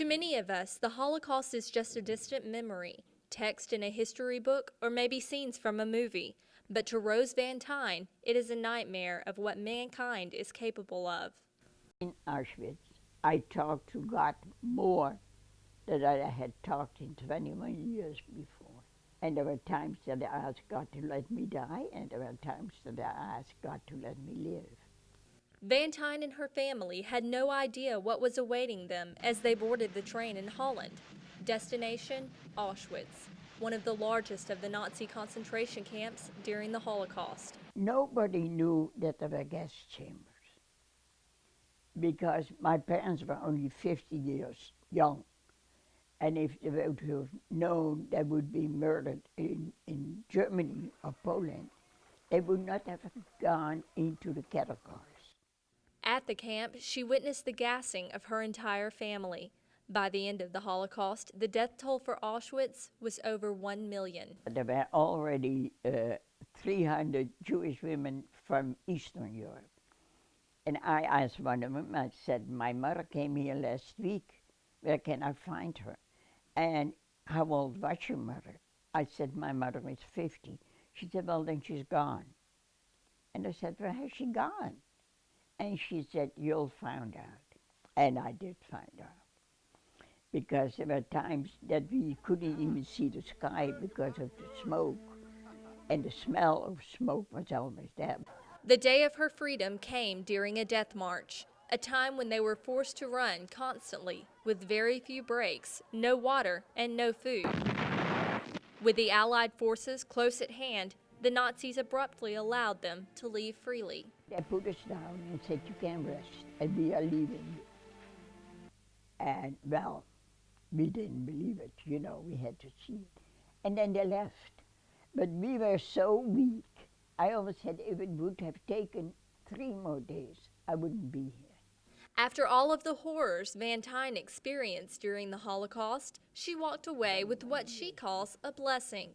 To many of us, the Holocaust is just a distant memory, text in a history book, or maybe scenes from a movie. But to Rose Van Thyn, it is a nightmare of what mankind is capable of. In Auschwitz, I talked to God more than I had talked in 21 years before. And there were times that I asked God to let me die, and there were times that I asked God to let me live. Van Thyn and her family had no idea what was awaiting them as they boarded the train in Holland. Destination, Auschwitz, one of the largest of the Nazi concentration camps during the Holocaust. Nobody knew that there were gas chambers because my parents were only 50 years young. And if they would have known they would be murdered in Germany or Poland, they would not have gone into the cattle cars. At the camp, she witnessed the gassing of her entire family. By the end of the Holocaust, the death toll for Auschwitz was over 1 million. There were already 300 Jewish women from Eastern Europe. And I asked one of them, I said, my mother came here last week. Where can I find her? And how old was your mother? I said, my mother is 50. She said, well, then she's gone. And I said, where has she gone? And she said, you'll find out. And I did find out. Because there were times that we couldn't even see the sky because of the smoke. And the smell of smoke was always there. The day of her freedom came during a death march, a time when they were forced to run constantly with very few breaks, no water, and no food. With the Allied forces close at hand, the Nazis abruptly allowed them to leave freely. They put us down and said, you can rest, and we are leaving. And, well, we didn't believe it, you know, we had to see it. And then they left. But we were so weak. I always said if it would have taken 3 more days, I wouldn't be here. After all of the horrors Van Thyn experienced during the Holocaust, she walked away with what she calls a blessing.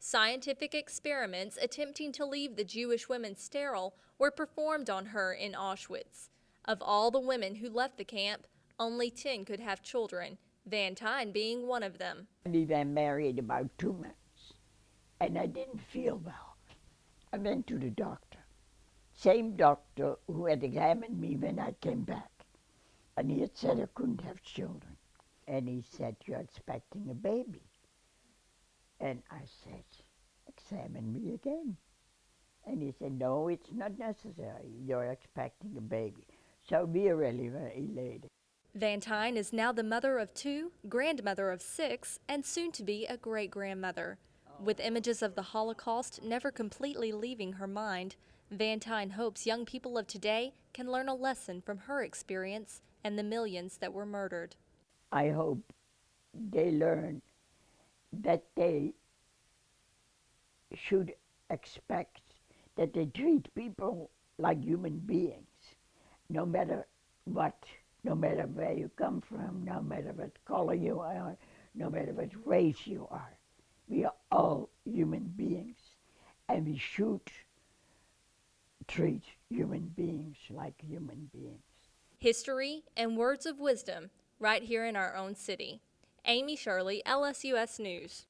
Scientific experiments attempting to leave the Jewish women sterile were performed on her in Auschwitz. Of all the women who left the camp, only 10 could have children, Van Thyn being one of them. We were married about 2 months, and I didn't feel well. I went to the doctor, same doctor who had examined me when I came back. And he had said I couldn't have children. And he said, you're expecting a baby. And I said, examine me again. And he said, no, it's not necessary. You're expecting a baby. So we really were elated. Van Thyn is now the mother of 2, grandmother of 6, and soon to be a great-grandmother. With images of the Holocaust never completely leaving her mind, Van Thyn hopes young people of today can learn a lesson from her experience and the millions that were murdered. I hope they learn that they should expect that they treat people like human beings, no matter what, no matter where you come from, no matter what color you are, no matter what race you are. We are all human beings, and we should treat human beings like human beings. History and words of wisdom right here in our own city. Amy Shirley, LSUS News.